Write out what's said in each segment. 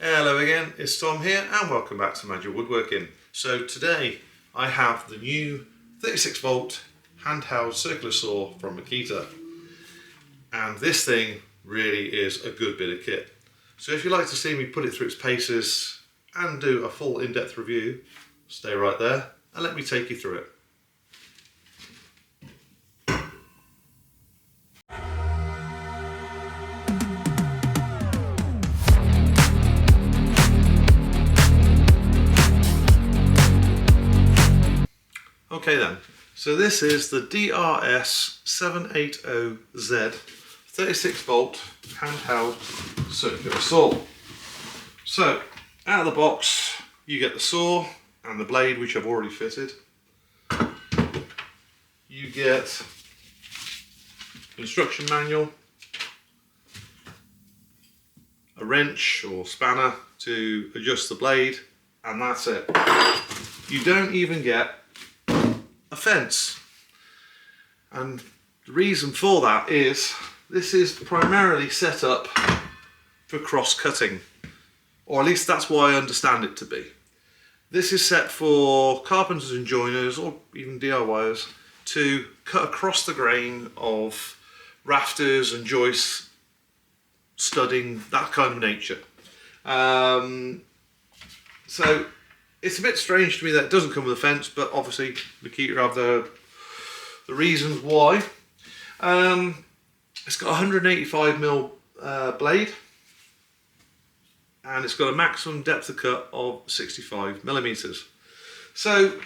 Hello again, it's Tom here and welcome back to Magic Woodworking. So today I have the new 36 volt handheld circular saw from Makita, and this thing really is a good bit of kit. So if you'd like to see me put it through its paces and do a full in-depth review, stay right there and let me take you through it. Okay then, so this is the DRS780Z 36 volt handheld circular saw. So out of the box you get the saw and the blade, which I've already fitted. You get instruction manual, a wrench or spanner to adjust the blade, and that's it. You don't even get a fence, and the reason for that is this is primarily set up for cross-cutting, or at least that's why I understand it to be. This is set for carpenters and joiners, or even DIYers, to cut across the grain of rafters and joists, studding, that kind of nature. So it's a bit strange to me that it doesn't come with a fence, but obviously Makita have the reasons why. It's got a 185mm blade, and it's got a maximum depth of cut of 65mm. So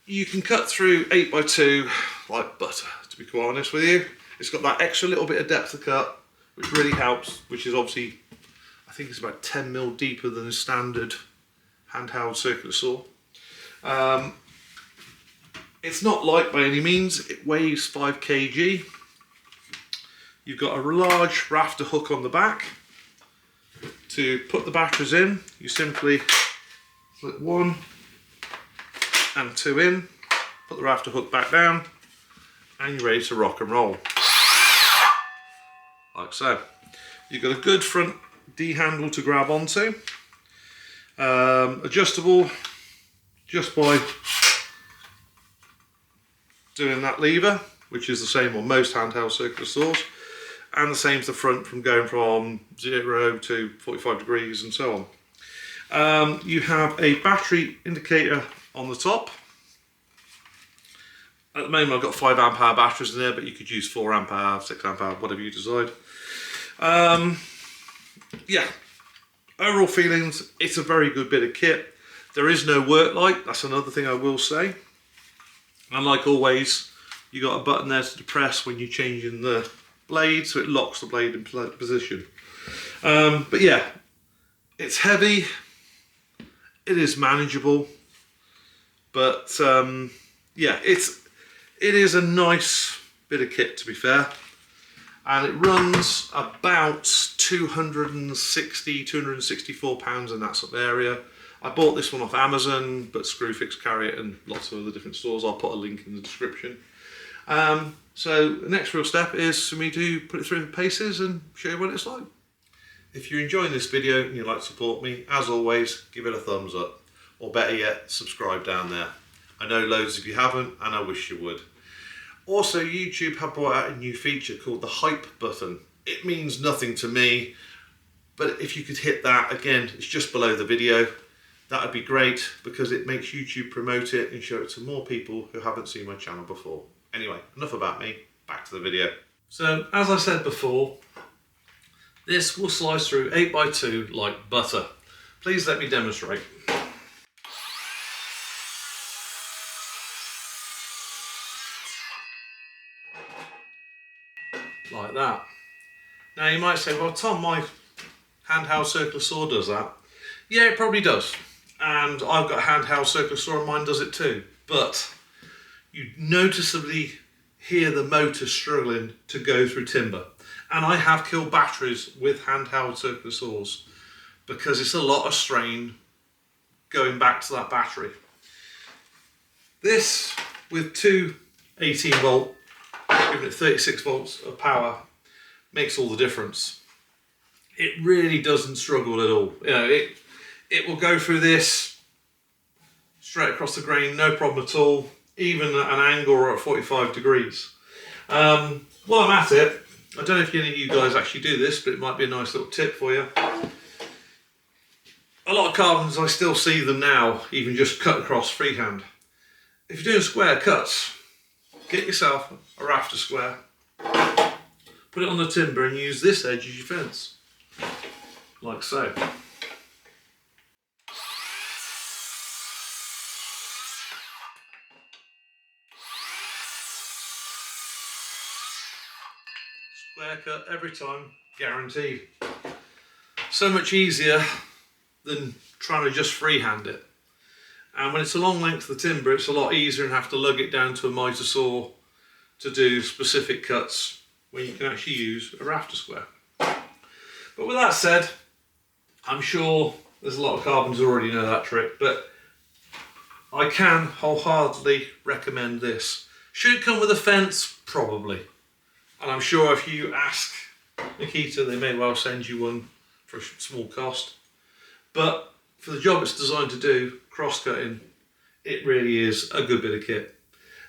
you can cut through 8x2 like butter, to be quite honest with you. It's got that extra little bit of depth of cut, which really helps, which is obviously, I think it's about 10mm deeper than a standard handheld circular saw. It's not light by any means. It weighs 5 kg. You've got a large rafter hook on the back. To put the batteries in, you simply slip 1 and 2 in, put the rafter hook back down, and you're ready to rock and roll. Like so. You've got a good front D handle to grab onto. Adjustable just by doing that lever, which is the same on most handheld circular saws, and the same to the front, from going from 0 to 45 degrees and so on. You have a battery indicator on the top. At the moment I've got 5Ah batteries in there, but you could use 4Ah, 6Ah, whatever you decide. Yeah. Overall feelings, it's a very good bit of kit. There is no work light, that's another thing I will say. And like always, you got a button there to depress when you're changing the blade, so it locks the blade in position. But yeah, it's heavy, it is manageable, but yeah, it is a nice bit of kit, to be fair. And it runs about £264 in that sort of area. I bought this one off Amazon, but Screwfix carry it and lots of other different stores. I'll put a link in the description. So the next real step is for me to put it through the paces and show you what it's like. If you're enjoying this video and you'd like to support me, as always, give it a thumbs up, or better yet, subscribe down there. I know loads of you haven't, and I wish you would. Also, YouTube have brought out a new feature called the hype button. It means nothing to me, but if you could hit that, again, it's just below the video, that would be great, because it makes YouTube promote it and show it to more people who haven't seen my channel before. Anyway, enough about me, back to the video. So, as I said before, this will slice through 8x2 like butter. Please let me demonstrate. Like that. Now you might say, well Tom, my handheld circular saw does that. Yeah, it probably does. And I've got a handheld circular saw and mine does it too. But you noticeably hear the motor struggling to go through timber. And I have killed batteries with handheld circular saws because it's a lot of strain going back to that battery. This, with two 18 volt, giving it 36 volts of power, makes all the difference. It really doesn't struggle at all. You know, it will go through this straight across the grain, no problem at all, even at an angle or at 45 degrees. While I'm at it, I don't know if any of you guys actually do this, but it might be a nice little tip for you. A lot of carvings, I still see them now, even just cut across freehand. If you're doing square cuts, get yourself a rafter square, put it on the timber and use this edge as your fence, like so. Square cut every time, guaranteed. So much easier than trying to just freehand it. And when it's a long length of the timber, it's a lot easier and have to lug it down to a mitre saw to do specific cuts when you can actually use a rafter square. But with that said, I'm sure there's a lot of carpenters who already know that trick, but I can wholeheartedly recommend this. Should it come with a fence? Probably. And I'm sure if you ask Makita, they may well send you one for a small cost. But for the job it's designed to do, cross-cutting, it really is a good bit of kit.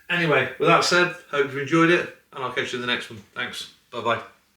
Anyway, with that said, hope you've enjoyed it, and I'll catch you in the next one. Thanks. Bye-bye.